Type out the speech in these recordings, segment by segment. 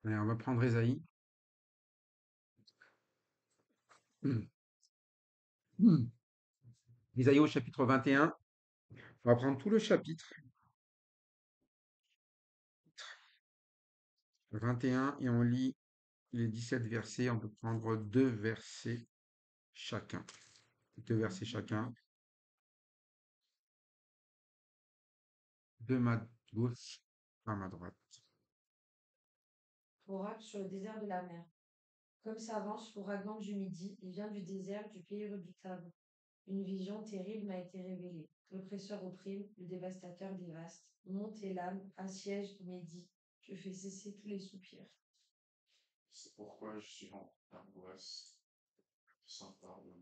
Allez, on va prendre Ésaïe. Hmm. Hmm. Ésaïe au chapitre 21. On va prendre tout le chapitre 21 et on lit les 17 versets. On peut prendre deux versets chacun. Deux versets chacun. De ma gauche à ma droite. Oracle sur le désert de la mer. Comme s'avance l'ouragan du midi, il vient du désert, du pays redoutable. Une vision terrible m'a été révélée. L'oppresseur opprime, le dévastateur dévaste. Monte et l'âme, assiège, médit. Je fais cesser tous les soupirs. C'est pourquoi je suis en angoisse, sans pardon,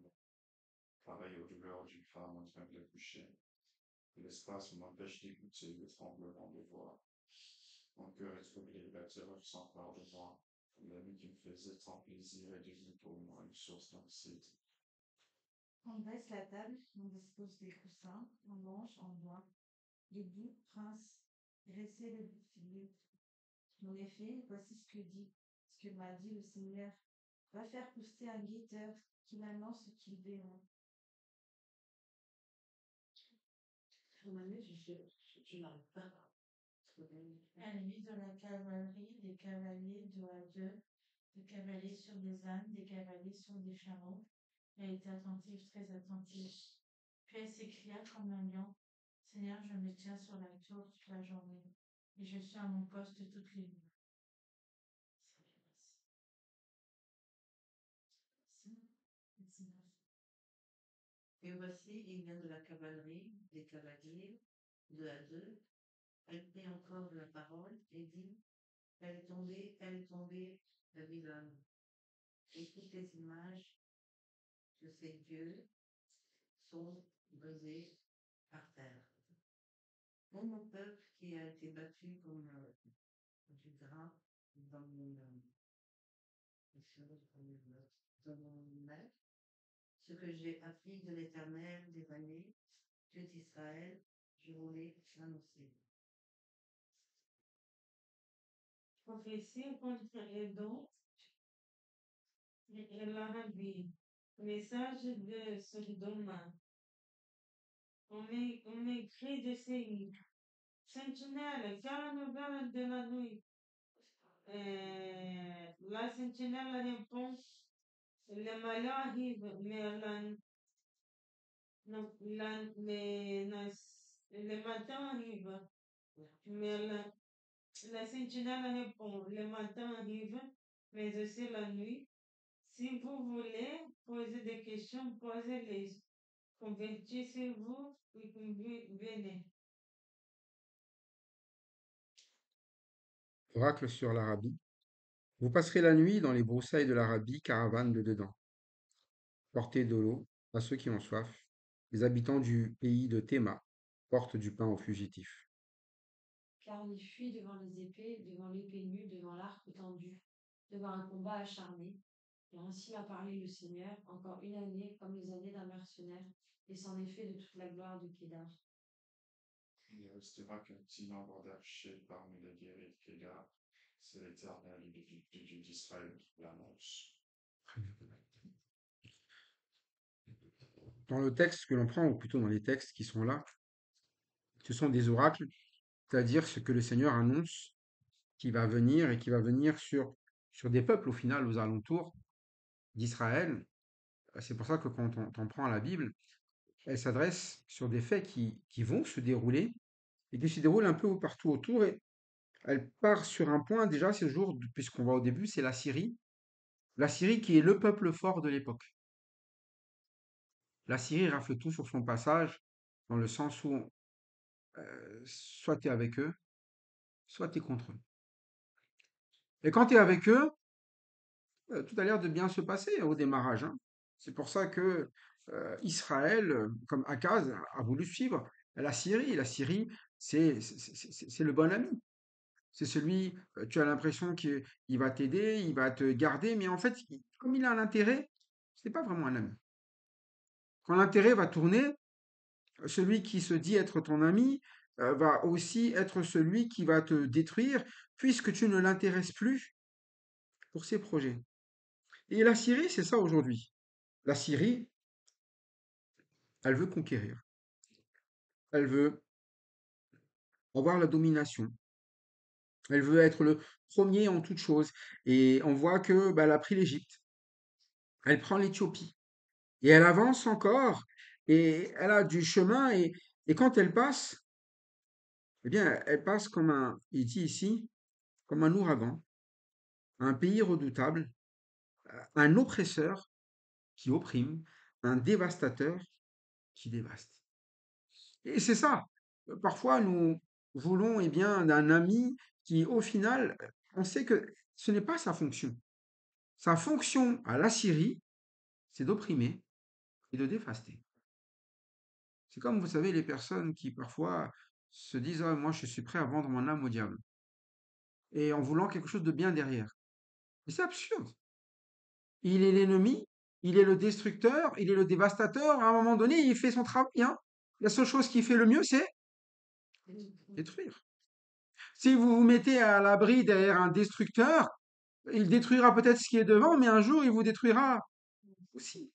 pareil aux douleurs d'une femme en train d'accoucher. L'espace m'empêche d'écouter le tremblement de voix. Mon cœur est troublé, la terreur s'empare de moi. La nuit qui me faisait tant plaisir est devenue pour moi une source d'anxiété. On dresse la table, on dispose des coussins, on mange, on boit. Les doux princes, dressez le figure. En effet, voici ce que m'a dit le Seigneur. Va faire pousser un guetteur qu'il annonce ce qu'ils verront. Je n'arrive pas à trouver. Ennemi de la cavalerie, des cavaliers dos à deux, des cavaliers sur des ânes, des cavaliers sur des chameaux. Elle était attentive, très attentive. Puis elle s'écria comme un lion. Seigneur, je me tiens sur la tour toute la journée, et je suis à mon poste toutes les nuits. Et voici, il vient de la cavalerie, des cavaliers, deux à deux. Elle prit encore la parole et dit, elle est tombée, Babylone. Et toutes les images de ces dieux sont brisées par terre. Pour mon peuple qui a été battu comme du grain dans mon maître, ce que j'ai appris de l'Éternel des années, Dieu d'Israël, je voulais l'annoncer. Prophétie contre Édom et l'Arabie. Message de Sodoma. On m'écrit de Séir. Sentinelle, quelle la nouvelle de la nuit? La sentinelle répond, le malheur arrive, mais non, le matin arrive, mais la sentinelle répond, le matin arrive, mais aussi la nuit. Si vous voulez poser des questions, posez-les. Convertissez-vous et venez. Oracle sur l'Arabie. Vous passerez la nuit dans les broussailles de l'Arabie, caravane de dedans. Portez de l'eau à ceux qui ont soif. Les habitants du pays de Théma portent du pain aux fugitifs. Car il fuit devant les épées, devant l'épée nue, devant l'arc tendu, devant un combat acharné. Et ainsi m'a parlé le Seigneur, encore une année comme les années d'un mercenaire, et c'en est fait de toute la gloire de Kédar. Il ne restera qu'un petit nombre d'archers parmi les guerriers de Kédar. C'est l'Éternel, le Dieu d'Israël, qui l'annonce. Dans le texte que l'on prend, ou plutôt dans les textes qui sont là, ce sont des oracles, c'est-à-dire ce que le Seigneur annonce qui va venir et qui va venir sur des peuples au final aux alentours d'Israël. C'est pour ça que quand on prend la Bible, elle s'adresse sur des faits qui vont se dérouler et qui se déroulent un peu partout autour. Et elle part sur un point déjà, ce jour, puisqu'on va au début, c'est la Syrie. La Syrie qui est le peuple fort de l'époque. La Syrie rafle tout sur son passage, dans le sens où soit tu es avec eux, soit tu es contre eux. Et quand tu es avec eux, tout a l'air de bien se passer au démarrage, hein. C'est pour ça que Israël, comme Akaz, a voulu suivre la Syrie. La Syrie, c'est le bon ami. C'est celui, tu as l'impression qu'il va t'aider, il va te garder, mais en fait, comme il a un intérêt, c'est pas vraiment un ami. Quand l'intérêt va tourner, celui qui se dit être ton ami va aussi être celui qui va te détruire, puisque tu ne l'intéresses plus pour ses projets. Et la Syrie, c'est ça aujourd'hui. La Syrie, elle veut conquérir. Elle veut avoir la domination. Elle veut être le premier en toute chose. Et on voit que bah, elle a pris l'Égypte. Elle prend l'Éthiopie. Et elle avance encore. Et elle a du chemin. Et quand elle passe, eh bien, elle passe comme il dit ici, comme un ouragan, un pays redoutable, un oppresseur qui opprime, un dévastateur qui dévaste. Et c'est ça. Parfois, nous voulons eh bien, d'un ami qui, au final, on sait que ce n'est pas sa fonction. Sa fonction à la Syrie, c'est d'opprimer et de dévaster. C'est comme, vous savez, les personnes qui parfois se disent, ah, moi, je suis prêt à vendre mon âme au diable. Et en voulant quelque chose de bien derrière. Mais c'est absurde. Il est l'ennemi, il est le destructeur, il est le dévastateur. À un moment donné, il fait son travail, hein. La seule chose qu'il fait le mieux, c'est détruire. Si vous vous mettez à l'abri derrière un destructeur, il détruira peut-être ce qui est devant, mais un jour, il vous détruira aussi.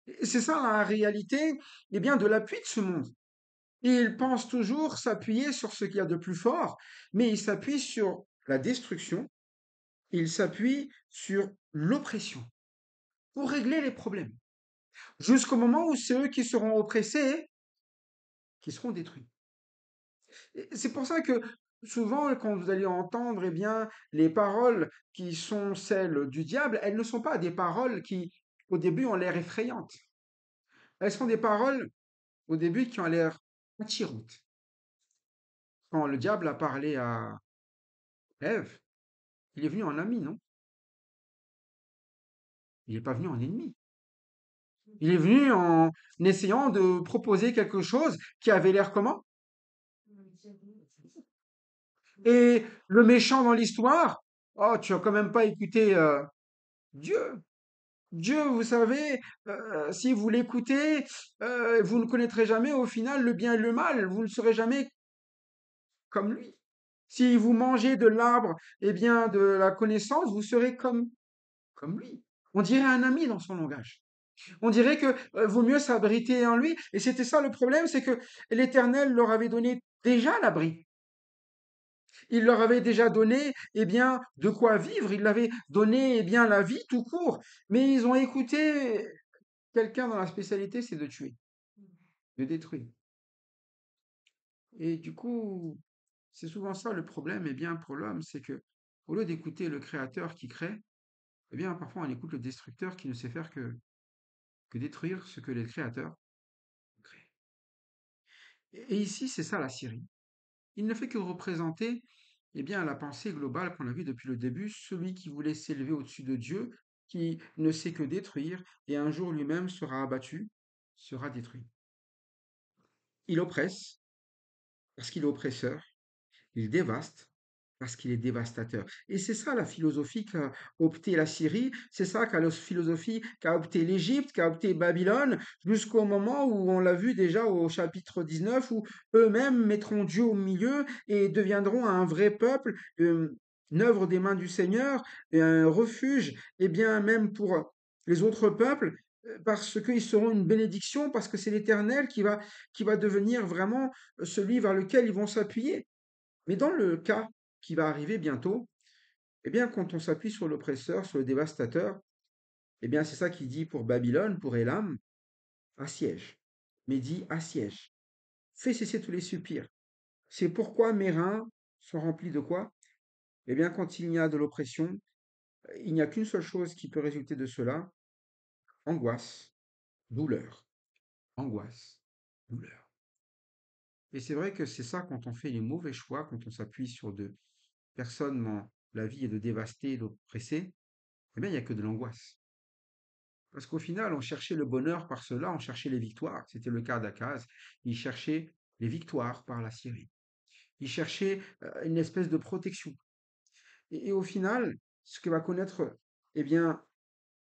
Et c'est ça la réalité, eh bien, de l'appui de ce monde. Il pense toujours s'appuyer sur ce qu'il y a de plus fort, mais il s'appuie sur la destruction, il s'appuie sur l'oppression pour régler les problèmes, jusqu'au moment où c'est eux qui seront oppressés, qui seront détruits. Et c'est pour ça que souvent, quand vous allez entendre eh bien, les paroles qui sont celles du diable, elles ne sont pas des paroles qui, au début, ont l'air effrayantes. Elles sont des paroles, au début, qui ont l'air attirantes. Quand le diable a parlé à Ève, il est venu en ami, non? Il n'est pas venu en ennemi. Il est venu en essayant de proposer quelque chose qui avait l'air comment? Et le méchant dans l'histoire, oh, tu as quand même pas écouté Dieu. Dieu, vous savez, si vous l'écoutez, vous ne connaîtrez jamais au final le bien et le mal. Vous ne serez jamais comme lui. Si vous mangez de l'arbre, eh bien, de la connaissance, vous serez comme lui. On dirait un ami dans son langage. On dirait que vaut mieux s'abriter en lui. Et c'était ça le problème, c'est que l'Éternel leur avait donné déjà l'abri. Il leur avait déjà donné, eh bien, de quoi vivre. Il avait donné, eh bien, la vie tout court. Mais ils ont écouté quelqu'un dont la spécialité, c'est de tuer, de détruire. Et du coup, c'est souvent ça le problème, eh bien, pour l'homme, c'est que au lieu d'écouter le Créateur qui crée, eh bien, parfois on écoute le destructeur qui ne sait faire que détruire ce que les créateurs créent. Et ici, c'est ça la Syrie. Il ne fait que représenter eh bien, la pensée globale qu'on a vue depuis le début, celui qui voulait s'élever au-dessus de Dieu, qui ne sait que détruire, et un jour lui-même sera abattu, sera détruit. Il oppresse parce qu'il est oppresseur, il dévaste parce qu'il est dévastateur. Et c'est ça la philosophie qu'a opté la Syrie, c'est ça qu'a la philosophie qu'a opté l'Égypte, qu'a opté Babylone, jusqu'au moment où on l'a vu déjà au chapitre 19, où eux-mêmes mettront Dieu au milieu et deviendront un vrai peuple, une œuvre des mains du Seigneur, et un refuge, et bien même pour les autres peuples, parce qu'ils seront une bénédiction, parce que c'est l'Éternel qui va devenir vraiment celui vers lequel ils vont s'appuyer. Mais dans le cas qui va arriver bientôt, eh bien, quand on s'appuie sur l'oppresseur, sur le dévastateur, eh bien, c'est ça qu'il dit pour Babylone, pour Élam, assiège. Mais dit assiège. Fais cesser tous les soupirs. C'est pourquoi mes reins sont remplis de quoi? Eh bien, quand il y a de l'oppression, il n'y a qu'une seule chose qui peut résulter de cela, angoisse, douleur. Angoisse, douleur. Et c'est vrai que c'est ça quand on fait les mauvais choix, quand on s'appuie sur de personnes dont la vie est de dévaster et d'oppresser, eh bien, il n'y a que de l'angoisse. Parce qu'au final, on cherchait le bonheur par cela, on cherchait les victoires. C'était le cas d'Akaz. Il cherchait les victoires par la Syrie. Il cherchait une espèce de protection. Et au final, ce que va connaître, eh bien,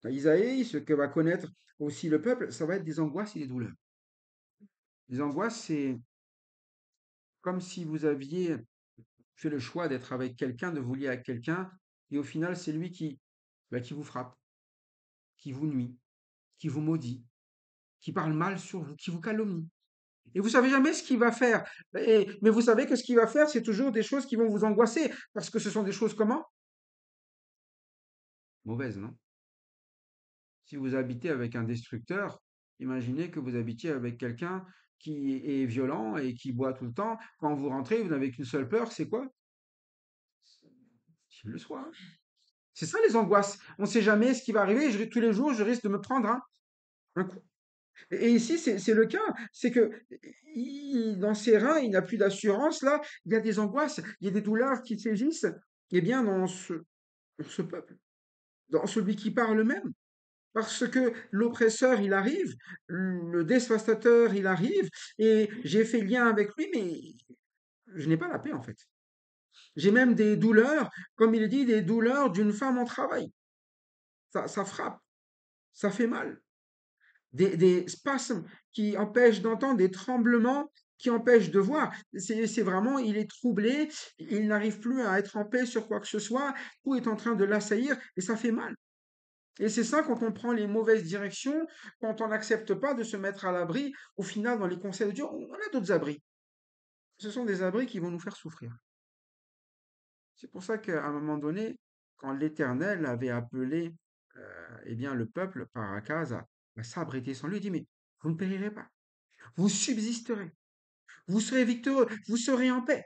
Isaïe, ce que va connaître aussi le peuple, ça va être des angoisses et des douleurs. Les angoisses, c'est comme si vous aviez fait le choix d'être avec quelqu'un, de vous lier à quelqu'un, et au final, c'est lui qui ben, qui vous frappe, qui vous nuit, qui vous maudit, qui parle mal sur vous, qui vous calomnie. Et vous savez jamais ce qu'il va faire. Mais vous savez que ce qu'il va faire, c'est toujours des choses qui vont vous angoisser, parce que ce sont des choses comment? Mauvaises, non? Si vous habitez avec un destructeur, imaginez que vous habitiez avec quelqu'un qui est violent et qui boit tout le temps. Quand vous rentrez, vous n'avez qu'une seule peur, c'est quoi? Qu'il le soit, hein. C'est ça les angoisses. On ne sait jamais ce qui va arriver. Tous les jours, je risque de me prendre un coup. Et ici, c'est le cas. C'est que dans ses reins, il n'a plus d'assurance. Là, il y a des angoisses, il y a des douleurs qui saisissent. Eh bien, dans ce peuple, dans celui qui parle même. Parce que l'oppresseur, il arrive, le dévastateur, il arrive, et j'ai fait lien avec lui, mais je n'ai pas la paix en fait. J'ai même des douleurs, comme il dit, des douleurs d'une femme en travail. Ça frappe, ça fait mal. Des spasmes qui empêchent d'entendre, des tremblements qui empêchent de voir. C'est vraiment, il est troublé, il n'arrive plus à être en paix sur quoi que ce soit, tout est en train de l'assaillir et ça fait mal. Et c'est ça quand on prend les mauvaises directions, quand on n'accepte pas de se mettre à l'abri, au final, dans les conseils de Dieu, on a d'autres abris. Ce sont des abris qui vont nous faire souffrir. C'est pour ça qu'à un moment donné, quand l'Éternel avait appelé eh bien, le peuple par Akaz à s'abriter sans lui, il dit, mais vous ne périrez pas, vous subsisterez, vous serez victorieux, vous serez en paix.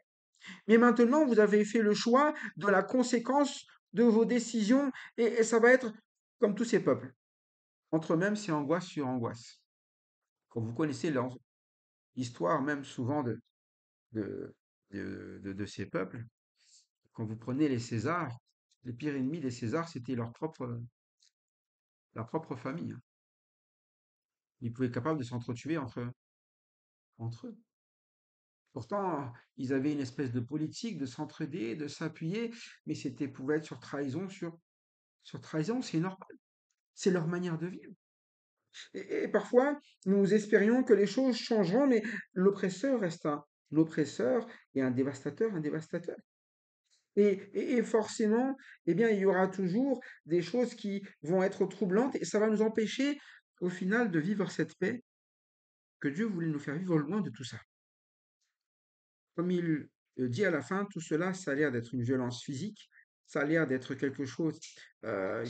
Mais maintenant, vous avez fait le choix de la conséquence de vos décisions et ça va être comme tous ces peuples. Entre eux-mêmes, c'est angoisse sur angoisse. Quand vous connaissez l'histoire même souvent de, de ces peuples, quand vous prenez les Césars, les pires ennemis des Césars, c'était leur propre famille, hein. Ils pouvaient être capables de s'entretuer entre eux. Pourtant, ils avaient une espèce de politique de s'entraider, de s'appuyer, mais c'était pouvait être sur trahison, sur trahison, c'est normal. C'est leur manière de vivre. Et parfois, nous espérions que les choses changeront, mais l'oppresseur reste un oppresseur et un dévastateur. Et forcément, eh bien, il y aura toujours des choses qui vont être troublantes et ça va nous empêcher, au final, de vivre cette paix que Dieu voulait nous faire vivre loin de tout ça. Comme il dit à la fin, tout cela, ça a l'air d'être une violence physique, ça a l'air d'être quelque chose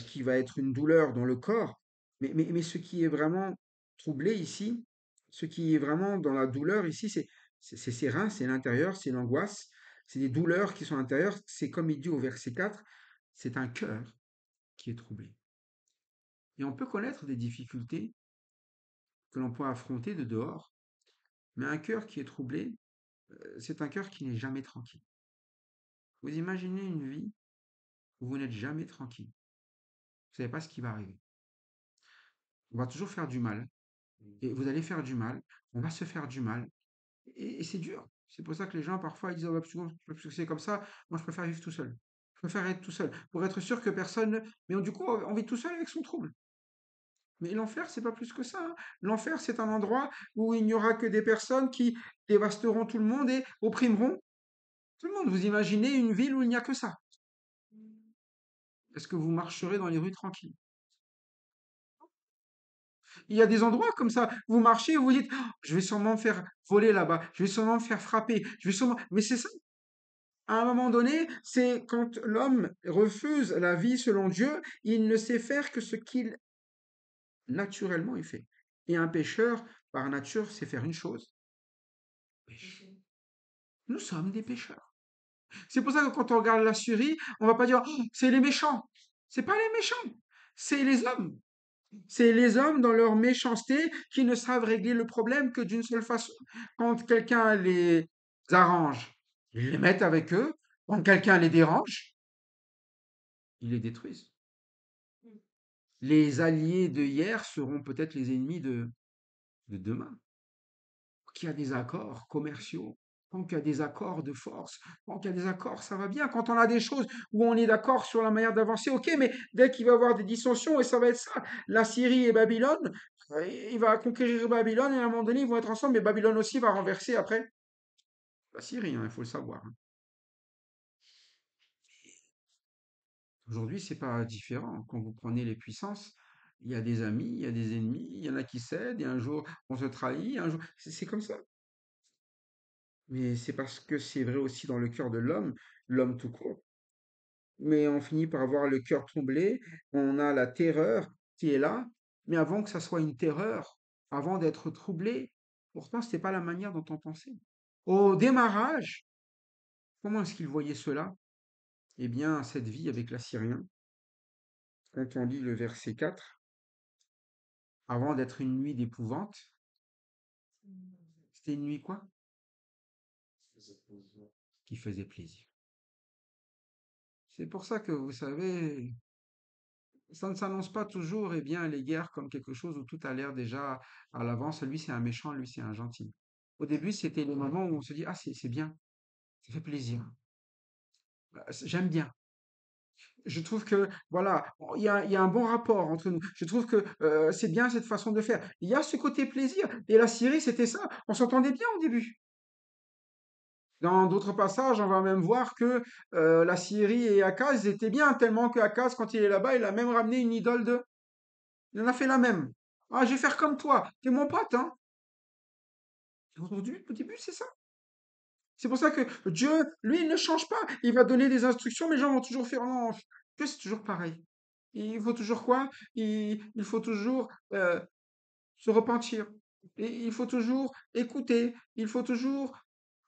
qui va être une douleur dans le corps, mais ce qui est vraiment troublé ici, ce qui est vraiment dans la douleur ici, c'est ses reins, c'est l'intérieur, c'est l'angoisse, c'est des douleurs qui sont intérieures, c'est comme il dit au verset 4, c'est un cœur qui est troublé. Et on peut connaître des difficultés que l'on peut affronter de dehors, mais un cœur qui est troublé, c'est un cœur qui n'est jamais tranquille. Vous imaginez une vie où vous n'êtes jamais tranquille. Vous savez pas ce qui va arriver. On va toujours faire du mal. Et vous allez faire du mal. On va se faire du mal. Et c'est dur. C'est pour ça que les gens, parfois, ils disent, ah ouais, parce que c'est comme ça, moi, je préfère vivre tout seul. Je préfère être tout seul. Pour être sûr que personne. Mais du coup, on vit tout seul avec son trouble. Mais l'enfer, c'est pas plus que ça, hein. L'enfer, c'est un endroit où il n'y aura que des personnes qui dévasteront tout le monde et opprimeront tout le monde. Vous imaginez une ville où il n'y a que ça. Est-ce que vous marcherez dans les rues tranquilles? Il y a des endroits comme ça, vous marchez, vous dites, oh, je vais sûrement me faire voler là-bas, je vais sûrement me faire frapper, je vais sûrement. Mais c'est ça. À un moment donné, c'est quand l'homme refuse la vie selon Dieu, il ne sait faire que ce qu'il naturellement il fait. Et un pécheur, par nature, sait faire une chose. Pêche. Nous sommes des pécheurs. C'est pour ça que quand on regarde la Syrie, on va pas dire, oh, c'est les méchants. C'est pas les méchants, c'est les hommes. C'est les hommes dans leur méchanceté qui ne savent régler le problème que d'une seule façon. Quand quelqu'un les arrange, ils les mettent avec eux. Quand quelqu'un les dérange, ils les détruisent. Les alliés de hier seront peut-être les ennemis de demain. Qu'il y a des accords commerciaux, tant qu'il y a des accords de force, tant qu'il y a des accords, ça va bien. Quand on a des choses où on est d'accord sur la manière d'avancer, ok, mais dès qu'il va y avoir des dissensions, et ça va être ça, la Syrie et Babylone, il va conquérir Babylone, et à un moment donné, ils vont être ensemble, mais Babylone aussi va renverser après la Syrie, hein, il faut le savoir, hein. Aujourd'hui, c'est pas différent. Quand vous prenez les puissances, il y a des amis, il y a des ennemis, il y en a qui cèdent, et un jour on se trahit, un jour. C'est comme ça. Mais c'est parce que c'est vrai aussi dans le cœur de l'homme tout court. Mais on finit par avoir le cœur troublé, on a la terreur qui est là, mais avant que ça soit une terreur, avant d'être troublé, pourtant, c'était pas la manière dont on pensait. Au démarrage, comment est-ce qu'il voyait cela? Eh bien, cette vie avec l'Assyrien, quand on lit le verset 4, avant d'être une nuit d'épouvante, c'était une nuit quoi? faisait plaisir. Qui faisait plaisir. C'est pour ça que, vous savez, ça ne s'annonce pas toujours, eh bien, les guerres comme quelque chose où tout a l'air déjà à l'avance. Lui, c'est un méchant, lui, c'est un gentil. Au début, c'était le moment où on se dit, ah, c'est bien, ça fait plaisir. J'aime bien. Je trouve que, voilà, il y a un bon rapport entre nous. Je trouve que c'est bien cette façon de faire. Il y a ce côté plaisir. Et la Syrie, c'était ça. On s'entendait bien au début. Dans d'autres passages, on va même voir que la Syrie et Akaz ils étaient bien, tellement que Akaz, quand il est là-bas, il a même ramené une idole de. Il en a fait la même. Ah, je vais faire comme toi. T'es mon pote, hein. Au début, c'est ça. C'est pour ça que Dieu, lui, il ne change pas. Il va donner des instructions, mais les gens vont toujours faire. Non, Dieu, c'est toujours pareil. Il faut toujours quoi? Il faut toujours se repentir. Et il faut toujours écouter. Il faut toujours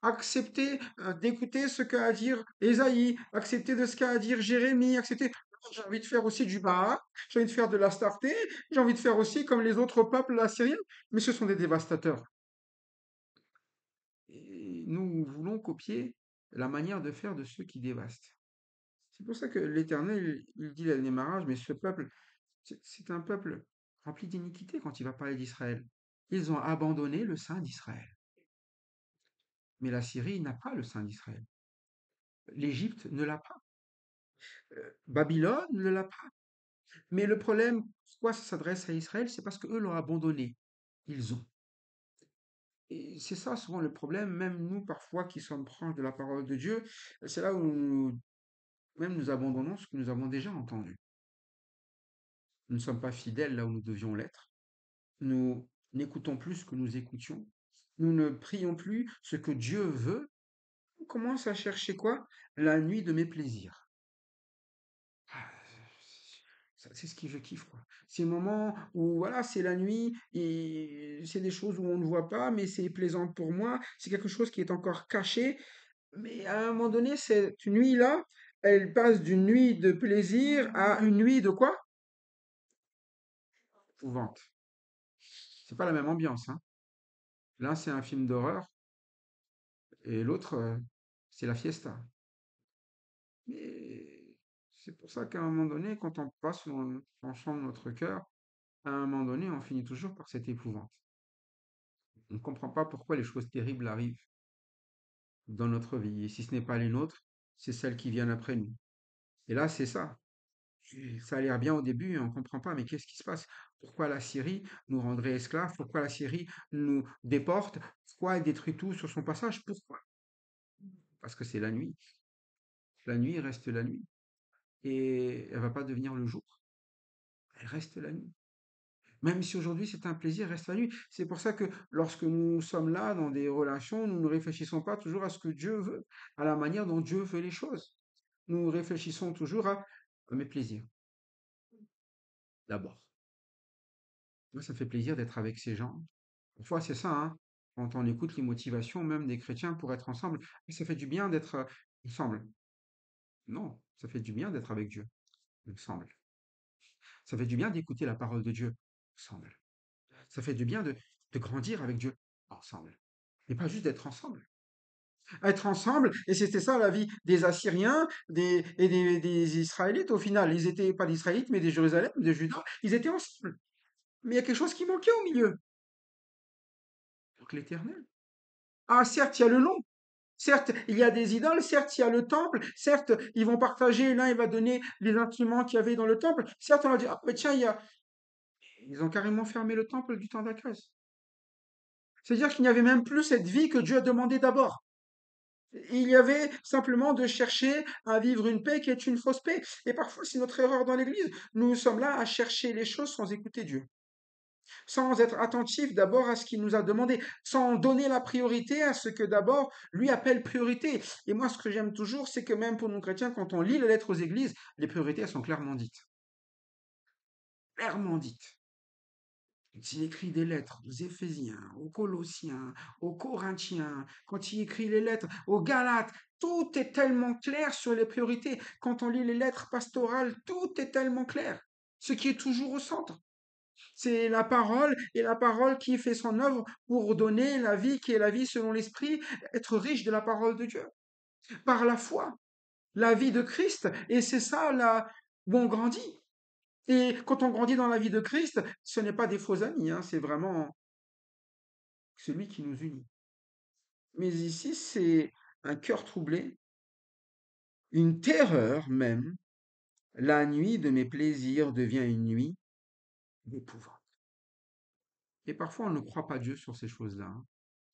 accepter d'écouter ce qu'a à dire Ésaïe, accepter de ce qu'a à dire Jérémie, accepter. J'ai envie de faire aussi du Baal, j'ai envie de faire de l'Astarté, j'ai envie de faire aussi comme les autres peuples assyriens, mais ce sont des dévastateurs. Et nous voulons copier la manière de faire de ceux qui dévastent. C'est pour ça que l'Éternel, il dit à démarrage, mais ce peuple, c'est un peuple rempli d'iniquité quand il va parler d'Israël. Ils ont abandonné le Saint d'Israël. Mais la Syrie n'a pas le Saint d'Israël. L'Égypte ne l'a pas. Babylone ne l'a pas. Mais le problème, pourquoi ça s'adresse à Israël, c'est parce qu'eux l'ont abandonné. Ils ont. Et c'est ça souvent le problème, même nous parfois qui sommes proches de la parole de Dieu, c'est là où même nous abandonnons ce que nous avons déjà entendu. Nous ne sommes pas fidèles là où nous devions l'être. Nous n'écoutons plus ce que nous écoutions. Nous ne prions plus ce que Dieu veut. On commence à chercher quoi? La nuit de mes plaisirs. Ah, c'est ce que je kiffe, quoi. Ces moments où, voilà, c'est la nuit et c'est des choses où on ne voit pas, mais c'est plaisant pour moi. C'est quelque chose qui est encore caché. Mais à un moment donné, cette nuit-là, elle passe d'une nuit de plaisir à une nuit de quoi? Épouvante. C'est pas la même ambiance, hein. L'un, c'est un film d'horreur et l'autre, c'est la fiesta. Mais c'est pour ça qu'à un moment donné, quand on passe, on chante notre cœur, à un moment donné, on finit toujours par cette épouvante. On ne comprend pas pourquoi les choses terribles arrivent dans notre vie. Et si ce n'est pas les nôtres, c'est celles qui viennent après nous. Et là, c'est ça. Ça a l'air bien au début et on ne comprend pas, mais qu'est-ce qui se passe? Pourquoi la Syrie nous rendrait esclaves? Pourquoi la Syrie nous déporte? Pourquoi elle détruit tout sur son passage? Pourquoi? Parce que c'est la nuit. La nuit reste la nuit. Et elle va pas devenir le jour. Elle reste la nuit. Même si aujourd'hui c'est un plaisir, reste la nuit. C'est pour ça que lorsque nous sommes là dans des relations, nous ne réfléchissons pas toujours à ce que Dieu veut, à la manière dont Dieu veut les choses. Nous réfléchissons toujours à mes plaisirs, d'abord. Moi, ça me fait plaisir d'être avec ces gens. Parfois, c'est ça, hein. Quand on écoute les motivations même des chrétiens pour être ensemble, ça fait du bien d'être ensemble. Non, ça fait du bien d'être avec Dieu, ensemble. Ça fait du bien d'écouter la parole de Dieu, ensemble. Ça fait du bien de grandir avec Dieu, ensemble. Et pas juste d'être ensemble. Être ensemble, et c'était ça la vie des Assyriens des Israélites au final. Ils étaient pas d'Israélites, mais des Jérusalem, des Judas. Ils étaient ensemble. Mais il y a quelque chose qui manquait au milieu. Donc l'Éternel. Ah, certes, il y a le nom. Certes, il y a des idoles. Certes, il y a le temple. Certes, ils vont partager. L'un, il va donner les instruments qu'il y avait dans le temple. Certes, on va dire, ah, mais tiens, ils ont carrément fermé le temple du temps d'Akaz. C'est-à-dire qu'il n'y avait même plus cette vie que Dieu a demandé d'abord. Il y avait simplement de chercher à vivre une paix qui est une fausse paix. Et parfois, c'est notre erreur dans l'Église. Nous sommes là à chercher les choses sans écouter Dieu, sans être attentifs d'abord à ce qu'il nous a demandé, sans donner la priorité à ce que d'abord lui appelle priorité. Et moi, ce que j'aime toujours, c'est que même pour nous chrétiens, quand on lit les lettres aux églises, les priorités elles sont clairement dites. Clairement dites. Il écrit des lettres aux Éphésiens, aux Colossiens, aux Corinthiens, quand il écrit les lettres aux Galates, tout est tellement clair sur les priorités. Quand on lit les lettres pastorales, tout est tellement clair. Ce qui est toujours au centre, c'est la parole et la parole qui fait son œuvre pour donner la vie qui est la vie selon l'esprit, être riche de la parole de Dieu. Par la foi, la vie de Christ, et c'est ça là où on grandit. Et quand on grandit dans la vie de Christ, ce n'est pas des faux amis, hein, c'est vraiment celui qui nous unit. Mais ici, c'est un cœur troublé, une terreur même. La nuit de mes plaisirs devient une nuit d'épouvante. Et parfois, on ne croit pas Dieu sur ces choses-là, hein.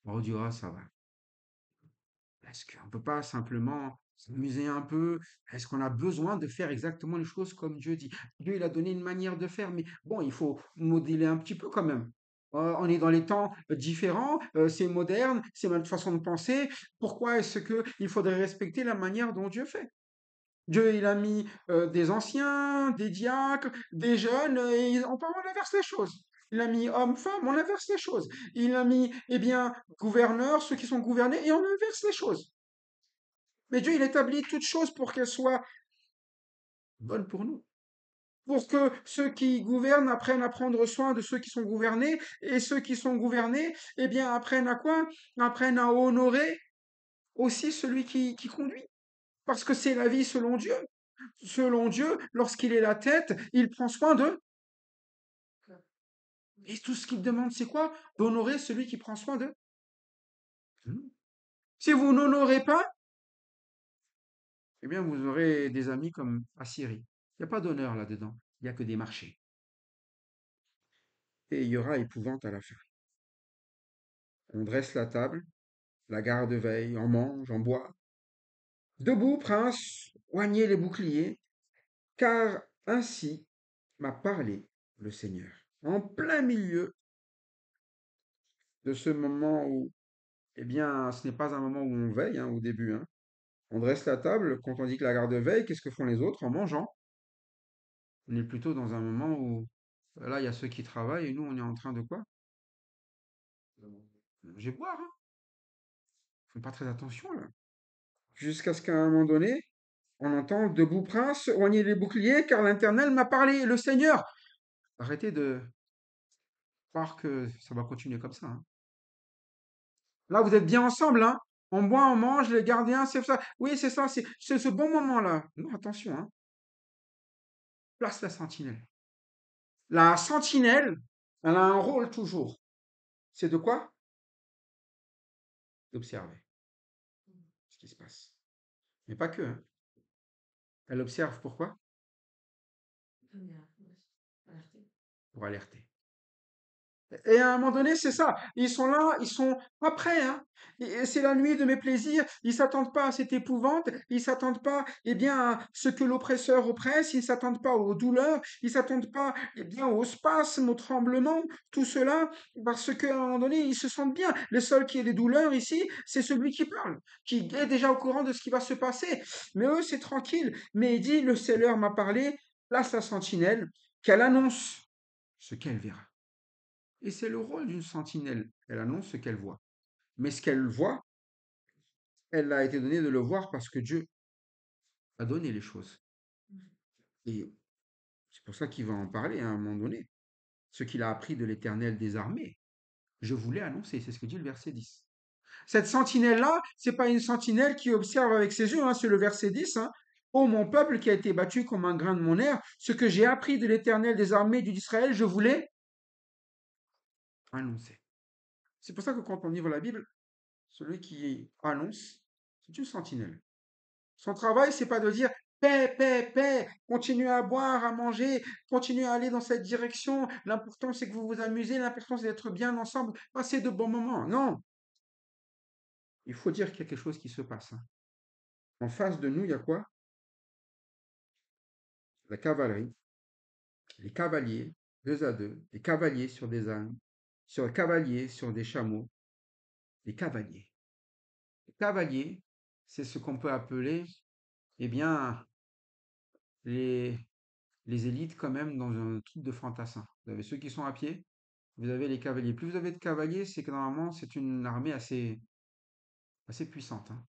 On dira, ça va. Est-ce qu'on ne peut pas simplement s'amuser un peu? Est-ce qu'on a besoin de faire exactement les choses comme Dieu dit? Dieu, il a donné une manière de faire, mais bon, il faut modeler un petit peu quand même. On est dans les temps différents, c'est moderne, c'est notre façon de penser. Pourquoi est-ce que il faudrait respecter la manière dont Dieu fait? Dieu, il a mis des anciens, des diacres, des jeunes, et on inverse les choses. Il a mis hommes, femmes, on inverse les choses. Il a mis, eh bien, gouverneurs, ceux qui sont gouvernés, et on inverse les choses. Mais Dieu, il établit toutes choses pour qu'elles soient bonnes pour nous. Pour que ceux qui gouvernent apprennent à prendre soin de ceux qui sont gouvernés, et ceux qui sont gouvernés, eh bien, apprennent à quoi? Apprennent à honorer aussi celui qui conduit. Parce que c'est la vie selon Dieu. Selon Dieu, lorsqu'il est la tête, il prend soin d'eux. Et tout ce qu'il demande, c'est quoi? D'honorer celui qui prend soin d'eux. Si vous n'honorez pas, eh bien, vous aurez des amis comme Assyrie. Il n'y a pas d'honneur là-dedans. Il n'y a que des marchés. Et il y aura épouvante à la fin. On dresse la table, la garde veille, on mange, on boit. Debout, prince, oignez les boucliers, car ainsi m'a parlé le Seigneur. En plein milieu de ce moment où, eh bien, ce n'est pas un moment où on veille, hein, au début, hein. On dresse la table, quand on dit que la garde veille, qu'est-ce que font les autres en mangeant? On est plutôt dans un moment où, là, il y a ceux qui travaillent et nous, on est en train de quoi? Manger, boire, hein. Faut pas très attention, là. Jusqu'à ce qu'à un moment donné, on entend debout prince, oignez les boucliers, car l'Éternel m'a parlé, le Seigneur. Arrêtez de croire que ça va continuer comme ça, hein. Là, vous êtes bien ensemble, hein. On boit, on mange, les gardiens, c'est ça. Oui, c'est ça, c'est ce bon moment-là. Non, attention, hein. Place la sentinelle. La sentinelle, elle a un rôle toujours. C'est de quoi? D'observer ce qui se passe. Mais pas que, hein. Elle observe pourquoi? Pour alerter. Et à un moment donné, c'est ça. Ils sont là, ils sont pas prêts, hein. Et c'est la nuit de mes plaisirs. Ils s'attendent pas à cette épouvante. Ils s'attendent pas, eh bien, à ce que l'oppresseur oppresse. Ils s'attendent pas aux douleurs. Ils s'attendent pas, eh bien, aux spasmes, aux tremblements. Tout cela parce qu'à un moment donné, ils se sentent bien. Le seul qui ait des douleurs ici, c'est celui qui parle, qui est déjà au courant de ce qui va se passer. Mais eux, c'est tranquille. Mais il dit, le Seigneur m'a parlé, place la sentinelle, qu'elle annonce ce qu'elle verra. Et c'est le rôle d'une sentinelle. Elle annonce ce qu'elle voit. Mais ce qu'elle voit, elle a été donnée de le voir parce que Dieu a donné les choses. Et c'est pour ça qu'il va en parler à un moment donné. Ce qu'il a appris de l'Éternel des armées. Je vous l'ai annoncé, c'est ce que dit le verset 10. Cette sentinelle-là, c'est pas une sentinelle qui observe avec ses yeux, hein, c'est le verset 10. Hein. Ô mon peuple qui a été battu comme un grain de mon air, ce que j'ai appris de l'Éternel des armées d'Israël, je vous l'ai annoncé. C'est pour ça que quand on livre la Bible, celui qui annonce, c'est une sentinelle. Son travail, c'est pas de dire paix, paix, paix, continuez à boire, à manger, continuez à aller dans cette direction. L'important, c'est que vous vous amusez, l'important, c'est d'être bien ensemble, passer de bons moments. Non, il faut dire qu'il y a quelque chose qui se passe, hein. En face de nous, il y a quoi? La cavalerie, les cavaliers, deux à deux, les cavaliers sur des ânes, sur les cavaliers sur des chameaux, les cavaliers. Les cavaliers, c'est ce qu'on peut appeler, eh bien, les, les élites quand même dans un truc de fantassin. Vous avez ceux qui sont à pied, vous avez les cavaliers. Plus vous avez de cavaliers, c'est que normalement, c'est une armée assez puissante, hein.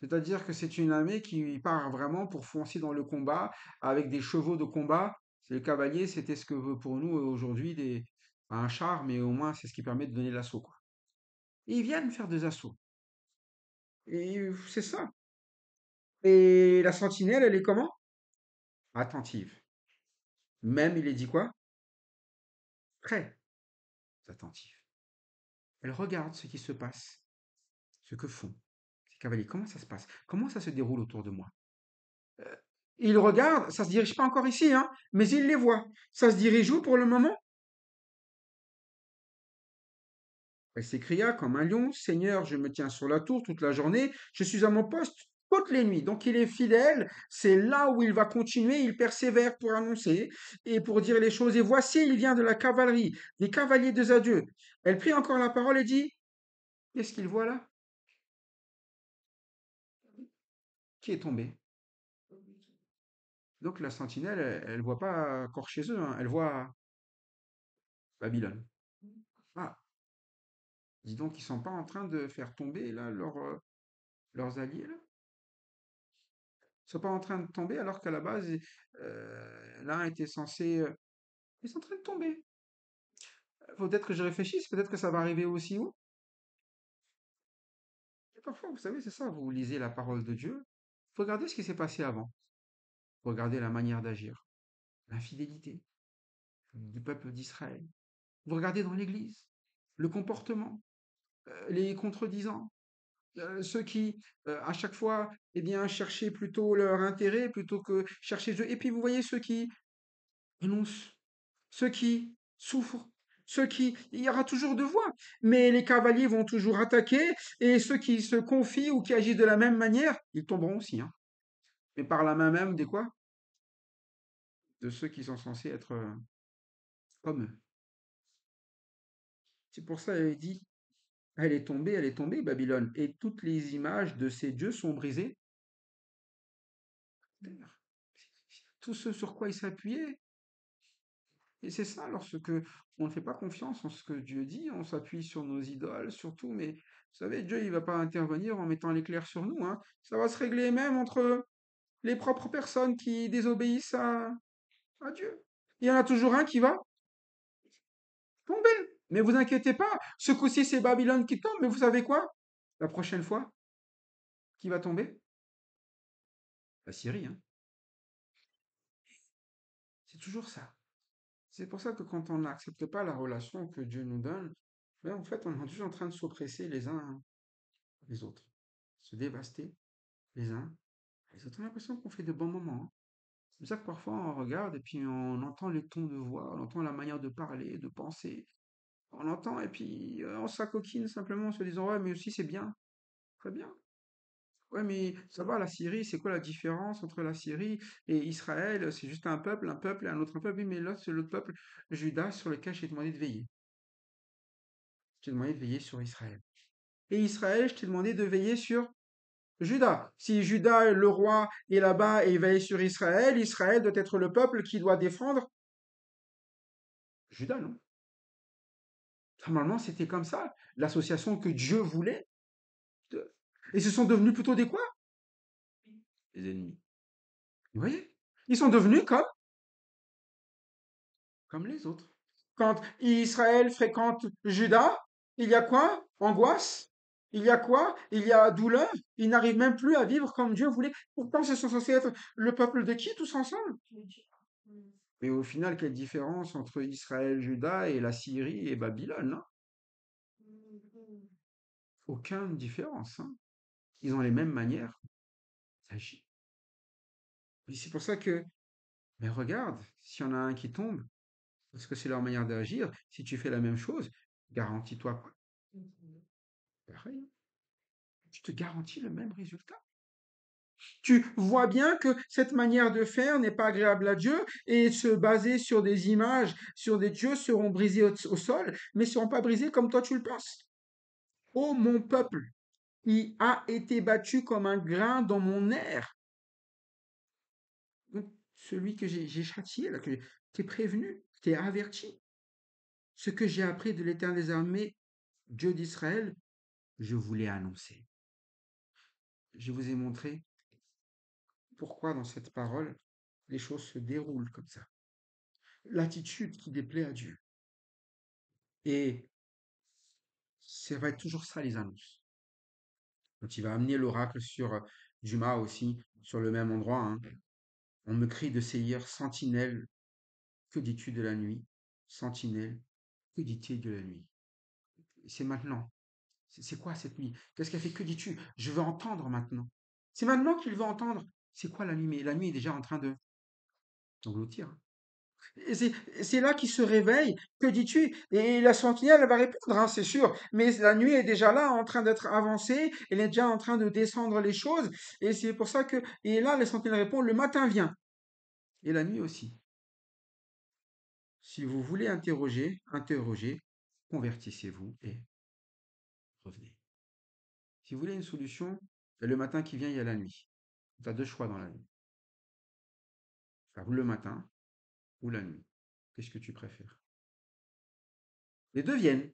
C'est-à-dire que c'est une armée qui part vraiment pour foncer dans le combat avec des chevaux de combat. C'est le cavalier, c'était ce que veut pour nous aujourd'hui un char, mais au moins c'est ce qui permet de donner l'assaut, quoi. Et ils viennent faire des assauts. Et c'est ça. Et la sentinelle, elle est comment? Attentive. Même, il est dit quoi? Très attentive. Elle regarde ce qui se passe, ce que font ces cavaliers. Comment ça se passe? Comment ça se déroule autour de moi? Il regarde, ça se dirige pas encore ici, hein, mais il les voit. Ça se dirige où pour le moment? Elle s'écria comme un lion, Seigneur, je me tiens sur la tour toute la journée, je suis à mon poste toutes les nuits. Donc il est fidèle, c'est là où il va continuer, il persévère pour annoncer et pour dire les choses. Et voici, il vient de la cavalerie, des cavaliers de Zadieu. Elle prit encore la parole et dit, qu'est-ce qu'il voit là? Qui est tombé? Donc la sentinelle, elle voit pas encore chez eux, hein, elle voit Babylone. Ah, dis donc, ils sont pas en train de faire tomber là leurs alliés là? Ils sont pas en train de tomber alors qu'à la base, l'un était censé... ils sont en train de tomber. Faut peut-être que je réfléchisse, peut-être que ça va arriver aussi où? Et parfois, vous savez, c'est ça, vous lisez la parole de Dieu, faut regarder ce qui s'est passé avant. Faut regarder la manière d'agir, l'infidélité du peuple d'Israël. Vous regardez dans l'Église, le comportement, les contredisants, ceux qui, à chaque fois, eh bien, cherchaient plutôt leur intérêt plutôt que chercher Dieu. Et puis, vous voyez ceux qui renoncent, ceux qui souffrent, ceux qui... Il y aura toujours deux voies, mais les cavaliers vont toujours attaquer, et ceux qui se confient ou qui agissent de la même manière, ils tomberont aussi, hein. Mais par la main même des quoi? De ceux qui sont censés être comme eux. C'est pour ça qu'elle dit, elle est tombée, Babylone, et toutes les images de ces dieux sont brisées. Tout ce sur quoi ils s'appuyaient. Et c'est ça, lorsque on ne fait pas confiance en ce que Dieu dit, on s'appuie sur nos idoles, surtout, mais vous savez, Dieu, il va pas intervenir en mettant l'éclair sur nous, hein. Ça va se régler même entre les propres personnes qui désobéissent à Dieu. Il y en a toujours un qui va tomber. Mais vous inquiétez pas, ce coup-ci, c'est Babylone qui tombe, mais vous savez quoi? La prochaine fois, qui va tomber? La Syrie, hein. C'est toujours ça. C'est pour ça que quand on n'accepte pas la relation que Dieu nous donne, ben en fait, on est toujours en train de s'oppresser les uns les autres, se dévaster les uns les autres. On a l'impression qu'on fait de bons moments, hein. C'est pour ça que parfois on regarde et puis on entend les tons de voix, on entend la manière de parler, de penser. On entend et puis on s'acoquine simplement en se disant ouais mais aussi c'est bien, très bien. Ouais mais ça va la Syrie, c'est quoi la différence entre la Syrie et Israël? C'est juste un peuple et un autre peuple. Oui mais l'autre c'est l'autre peuple, Judas sur lequel j'ai demandé de veiller. J'ai demandé de veiller sur Israël. Et Israël, je t'ai demandé de veiller sur Juda. Si Juda, le roi, est là-bas et veille sur Israël, Israël doit être le peuple qui doit défendre Juda, non? Normalement, c'était comme ça, l'association que Dieu voulait. Et ce sont devenus plutôt des quoi? Des ennemis. Vous voyez? Ils sont devenus comme les autres. Quand Israël fréquente Juda, il y a quoi? Angoisse. Il y a quoi? Il y a douleur. Ils n'arrivent même plus à vivre comme Dieu voulait. Pourtant, ce sont censés être le peuple de qui tous ensemble? Mais au final, quelle différence entre Israël, Juda et la Syrie et Babylone, hein? Aucune différence, hein. Ils ont les mêmes manières d'agir. Et c'est pour ça que, mais regarde, s'il y en a un qui tombe, parce que c'est leur manière d'agir, si tu fais la même chose, garantis-toi quoi? Pareil, hein. je te garantis le même résultat. Tu vois bien que cette manière de faire n'est pas agréable à Dieu et se baser sur des images, sur des dieux seront brisés au sol, mais ne seront pas brisés comme toi tu le penses. Ô mon peuple, qui a été battu comme un grain dans mon air. Donc, celui que j'ai châtié, là, que t'ai prévenu, t'ai averti. Ce que j'ai appris de l'Éternel des armées, Dieu d'Israël, je vous l'ai annoncé. Je vous ai montré pourquoi dans cette parole, les choses se déroulent comme ça. L'attitude qui déplaît à Dieu. Et ça va être toujours ça, les annonces. Quand il va amener l'oracle sur Juma aussi, sur le même endroit, hein. On me crie de Séhir, sentinelle, que dis-tu de la nuit? Sentinelle, que dis-tu de la nuit? C'est maintenant. C'est quoi cette nuit? Qu'est-ce qu'elle fait? Que dis-tu? Je veux entendre maintenant. C'est maintenant qu'il veut entendre. C'est quoi la nuit? Mais la nuit est déjà en train de d'engloutir. Et c'est là qu'il se réveille. Que dis-tu? Et la sentinelle, elle va répondre, hein, c'est sûr. Mais la nuit est déjà là, en train d'être avancée. Elle est déjà en train de descendre les choses. Et c'est pour ça que. Et là, la sentinelle répond, le matin vient. Et la nuit aussi. Si vous voulez interroger, convertissez-vous et revenez. Si vous voulez une solution, il y a le matin qui vient, il y a la nuit. Tu as deux choix dans la vie. Faire le matin ou la nuit. Qu'est-ce que tu préfères? Les deux viennent.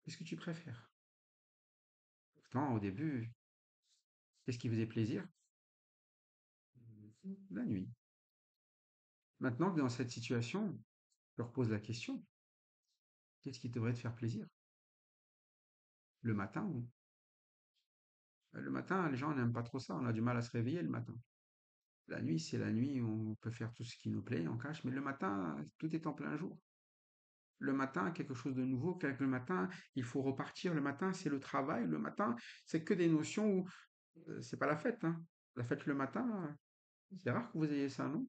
Qu'est-ce que tu préfères? Pourtant, au début, qu'est-ce qui faisait plaisir? La nuit. Maintenant que dans cette situation, je leur pose la question, qu'est-ce qui devrait te faire plaisir? Le matin ou... Le matin, les gens n'aiment pas trop ça, on a du mal à se réveiller le matin. La nuit, c'est la nuit où on peut faire tout ce qui nous plaît, on cache, mais le matin, tout est en plein jour. Le matin, quelque chose de nouveau, le matin, il faut repartir. Le matin, c'est le travail. Le matin, c'est que des notions où c'est pas la fête, hein. La fête le matin, c'est rare que vous ayez ça, non?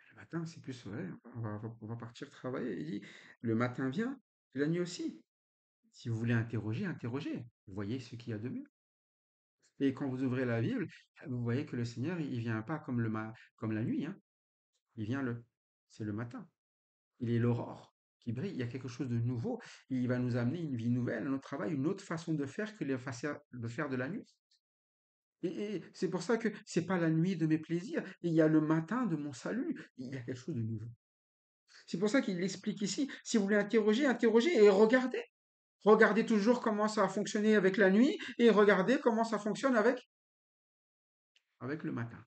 Le matin, c'est plus, ouais, on va partir travailler. Il dit, le matin vient, la nuit aussi. Si vous voulez interroger, interrogez. Vous voyez ce qu'il y a de mieux. Et quand vous ouvrez la Bible, vous voyez que le Seigneur, il vient pas comme comme la nuit, hein. Il vient c'est le matin. Il est l'aurore qui brille. Il y a quelque chose de nouveau. Il va nous amener une vie nouvelle, un autre travail, une autre façon de faire que de faire de la nuit. Et c'est pour ça que c'est pas la nuit de mes plaisirs. Il y a le matin de mon salut. Il y a quelque chose de nouveau. C'est pour ça qu'il l'explique ici. Si vous voulez interroger, interrogez et regardez. Regardez toujours comment ça a fonctionné avec la nuit et regardez comment ça fonctionne avec le matin.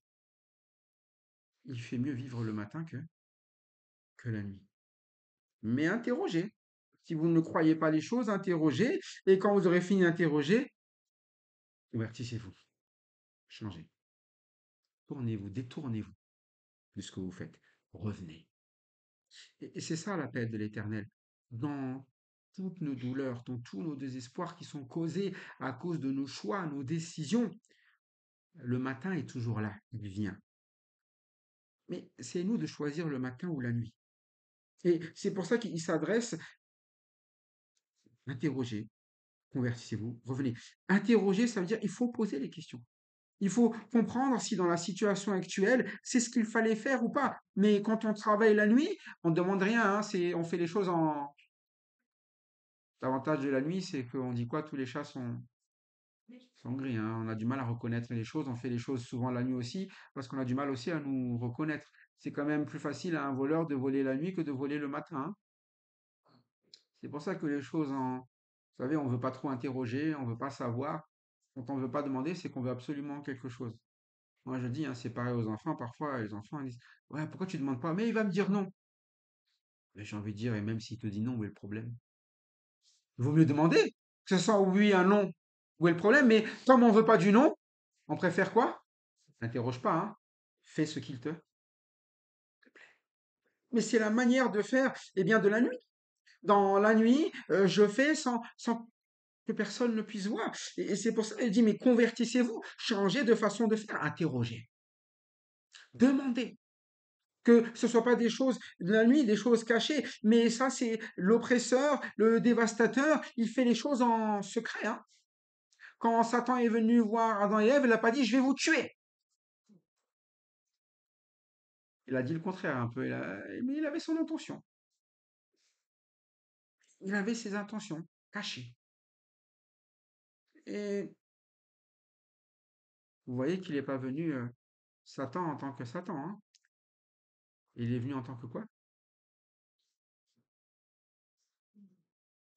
Il fait mieux vivre le matin que la nuit. Mais interrogez. Si vous ne croyez pas les choses, interrogez. Et quand vous aurez fini d'interroger, convertissez-vous. Changez. Tournez-vous, détournez-vous de ce que vous faites. Revenez. Et c'est ça l'appel de l'Éternel. Dans toutes nos douleurs, dans tous nos désespoirs qui sont causés à cause de nos choix, nos décisions, le matin est toujours là, il vient. Mais c'est nous de choisir le matin ou la nuit. Et c'est pour ça qu'il s'adresse, interrogez, convertissez-vous, revenez. Interroger, ça veut dire il faut poser les questions. Il faut comprendre si dans la situation actuelle, c'est ce qu'il fallait faire ou pas. Mais quand on travaille la nuit, on ne demande rien, hein, on fait les choses en... L'avantage de la nuit, c'est qu'on dit quoi? Tous les chats sont gris, hein. On a du mal à reconnaître les choses. On fait les choses souvent la nuit aussi, parce qu'on a du mal aussi à nous reconnaître. C'est quand même plus facile à un voleur de voler la nuit que de voler le matin, hein. C'est pour ça que les choses Vous savez, on veut pas trop interroger, on veut pas savoir. Quand on veut pas demander, c'est qu'on veut absolument quelque chose. Moi, je dis, hein, c'est pareil aux enfants. Parfois, les enfants ils disent, ouais, pourquoi tu demandes pas? Mais il va me dire non. Mais j'ai envie de dire, et même s'il te dit non, où est le problème? Il vaut mieux demander, que ce soit oui, un non, où est le problème? Mais comme on veut pas du non, on préfère quoi? N'interroge pas, hein. Fais ce qu'il te plaît. Mais c'est la manière de faire, eh bien, de la nuit. Dans la nuit, je fais sans que personne ne puisse voir. Et c'est pour ça qu'il dit, mais convertissez-vous, changez de façon de faire, interrogez, demandez. Que ce soit pas des choses de la nuit, des choses cachées, mais ça, c'est l'oppresseur, le dévastateur, il fait les choses en secret, hein. quand Satan est venu voir Adam et Ève, il n'a pas dit je vais vous tuer. Il a dit le contraire un peu, mais il avait son intention. Il avait ses intentions cachées. Et vous voyez qu'il n'est pas venu Satan en tant que Satan, hein. Il est venu en tant que quoi?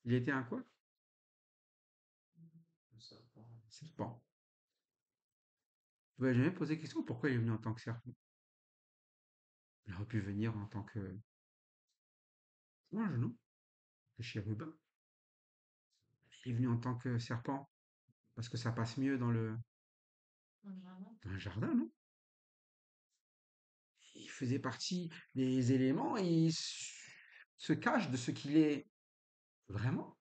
Il était un quoi? Serpent. Vous n'avez jamais posé la question pourquoi il est venu en tant que serpent? Il aurait pu venir en tant que ange, non? Le chérubin. Il est venu en tant que serpent parce que ça passe mieux dans le jardin, non? Il faisait partie des éléments et se cache de ce qu'il est vraiment.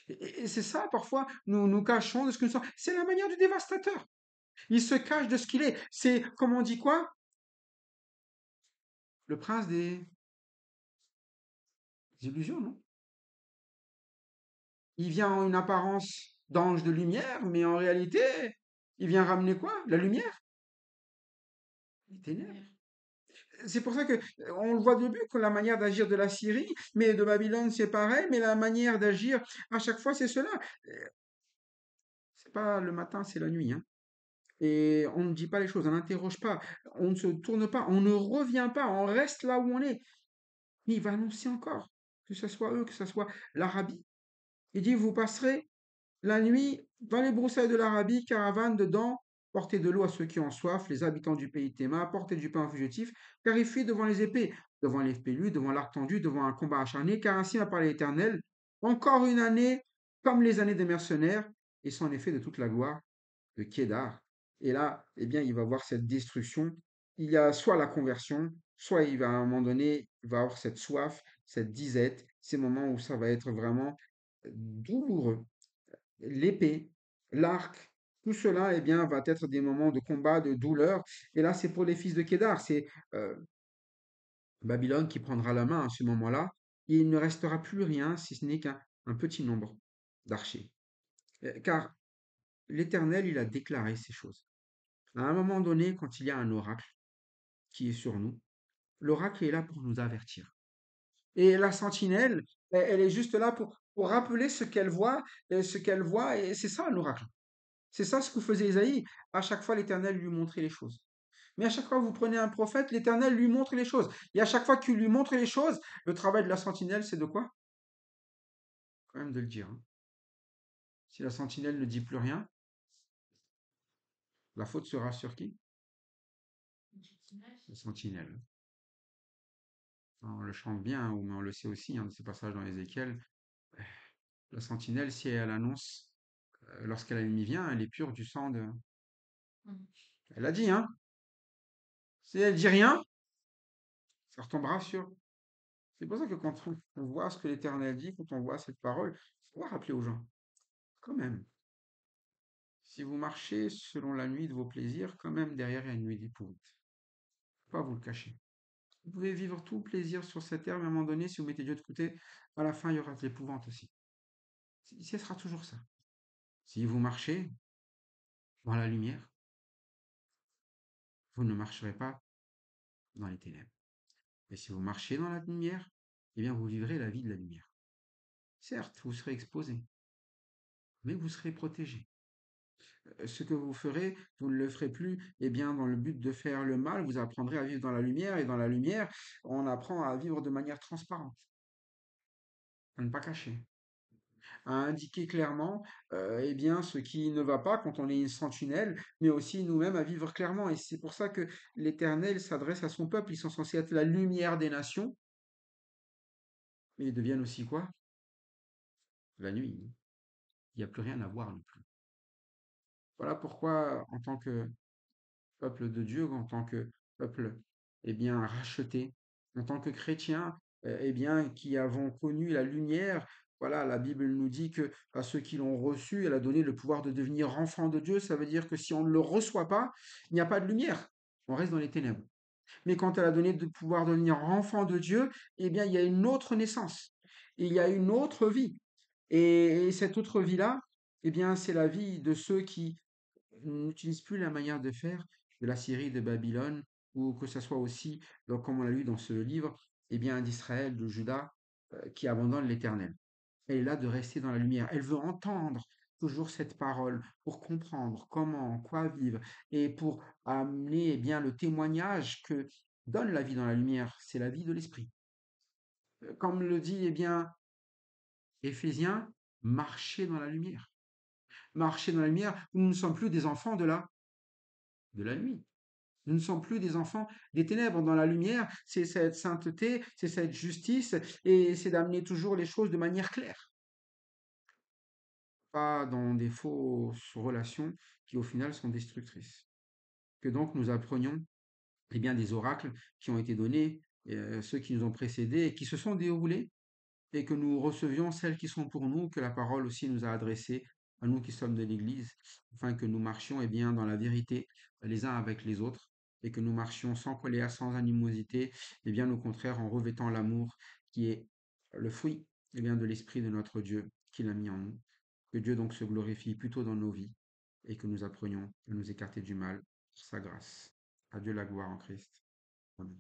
Et c'est ça, parfois, nous cachons de ce que nous sommes. C'est la manière du dévastateur. Il se cache de ce qu'il est. C'est, comme on dit quoi? Le prince des illusions, non? Il vient en une apparence d'ange de lumière, mais en réalité, il vient ramener quoi? La lumière? Les ténèbres. C'est pour ça que on le voit au début que la manière d'agir de la Syrie, mais de Babylone c'est pareil, mais la manière d'agir à chaque fois c'est cela. C'est pas le matin, c'est la nuit, hein. Et on ne dit pas les choses, on n'interroge pas, on ne se tourne pas, on ne revient pas, on reste là où on est. Mais il va annoncer encore, que ce soit eux, que ce soit l'Arabie. Il dit, vous passerez la nuit dans les broussailles de l'Arabie, caravane dedans, portez de l'eau à ceux qui ont soif, les habitants du pays de Théma, portez du pain aux fugitifs, car ils fuient devant les épées, devant les pelus, devant l'arc tendu, devant un combat acharné, car ainsi m'a parlé l'Éternel. Encore une année, comme les années des mercenaires, et sans effet de toute la gloire de Kédar. Et là, eh bien, il va voir cette destruction. Il y a soit la conversion, soit il va à un moment donné, il va avoir cette soif, cette disette, ces moments où ça va être vraiment douloureux. L'épée, l'arc, tout cela, eh bien, va être des moments de combat, de douleur. Et là, c'est pour les fils de Kédar, c'est euh, Babylone qui prendra la main à ce moment-là. Et il ne restera plus rien, si ce n'est qu'un petit nombre d'archers. Car l'Éternel, il a déclaré ces choses. À un moment donné, quand il y a un oracle qui est sur nous, l'oracle est là pour nous avertir. Et la sentinelle, elle est juste là pour rappeler ce qu'elle voit, et c'est ça l'oracle. C'est ça ce que faisait Isaïe. À chaque fois, l'Éternel lui montrait les choses. Mais à chaque fois que vous prenez un prophète, l'Éternel lui montre les choses. Et à chaque fois qu'il lui montre les choses, le travail de la sentinelle, c'est de quoi? Quand même de le dire, hein. Si la sentinelle ne dit plus rien, la faute sera sur qui? La sentinelle. On le chante bien, hein, mais on le sait aussi, hein, de ces passages dans Ézéchiel. La sentinelle, si elle annonce, lorsqu'elle l'ennemi vient, elle est pure du sang de... Elle a dit, hein. Si elle dit rien, ça retombera sur... C'est pour ça que quand on voit ce que l'Éternel dit, quand on voit cette parole, il faut rappeler aux gens, quand même, si vous marchez selon la nuit de vos plaisirs, quand même derrière il y a une nuit d'épouvante. Faut pas vous le cacher. Vous pouvez vivre tout plaisir sur cette terre, mais à un moment donné, si vous mettez Dieu de côté, à la fin, il y aura de l'épouvante aussi. Ce sera toujours ça. Si vous marchez dans la lumière, vous ne marcherez pas dans les ténèbres. Et si vous marchez dans la lumière, eh bien, vous vivrez la vie de la lumière. Certes, vous serez exposé, mais vous serez protégé. Ce que vous ferez, vous ne le ferez plus, eh bien, dans le but de faire le mal, vous apprendrez à vivre dans la lumière, et dans la lumière, on apprend à vivre de manière transparente, à ne pas cacher, à indiquer clairement, eh bien, ce qui ne va pas quand on est une sentinelle, mais aussi nous-mêmes à vivre clairement. Et c'est pour ça que l'Éternel s'adresse à son peuple. Ils sont censés être la lumière des nations, mais ils deviennent aussi quoi? La nuit. Il n'y a plus rien à voir non plus. Voilà pourquoi, en tant que peuple de Dieu, en tant que peuple, eh bien, racheté, en tant que chrétien, eh bien, qui avons connu la lumière, voilà, la Bible nous dit que à ceux qui l'ont reçu, elle a donné le pouvoir de devenir enfant de Dieu. Ça veut dire que si on ne le reçoit pas, il n'y a pas de lumière. On reste dans les ténèbres. Mais quand elle a donné le pouvoir de devenir enfant de Dieu, eh bien, il y a une autre naissance. Il y a une autre vie. Et cette autre vie-là, eh bien, c'est la vie de ceux qui n'utilisent plus la manière de faire de la Syrie, de Babylone, ou que ce soit aussi, donc, comme on l'a lu dans ce livre, eh bien, d'Israël, de Juda, qui abandonne l'Éternel. Elle est là de rester dans la lumière. Elle veut entendre toujours cette parole pour comprendre comment, quoi vivre et pour amener eh bien, le témoignage que donne la vie dans la lumière. C'est la vie de l'esprit. Comme le dit eh bien, Éphésiens, marchez dans la lumière. Marchez dans la lumière. Nous ne sommes plus des enfants de la nuit. Nous ne sommes plus des enfants des ténèbres. Dans la lumière, c'est cette sainteté, c'est cette justice et c'est d'amener toujours les choses de manière claire. Pas dans des fausses relations qui au final sont destructrices. Que donc nous apprenions eh bien, des oracles qui ont été donnés, ceux qui nous ont précédés et qui se sont déroulés, et que nous recevions celles qui sont pour nous, que la parole aussi nous a adressées à nous qui sommes de l'Église, afin que nous marchions eh bien, dans la vérité les uns avec les autres, et que nous marchions sans colère, sans animosité, et bien au contraire en revêtant l'amour qui est le fruit eh bien, de l'Esprit de notre Dieu qu'il a mis en nous. Que Dieu donc se glorifie plutôt dans nos vies et que nous apprenions à nous écarter du mal par sa grâce. À Dieu la gloire en Christ. Amen.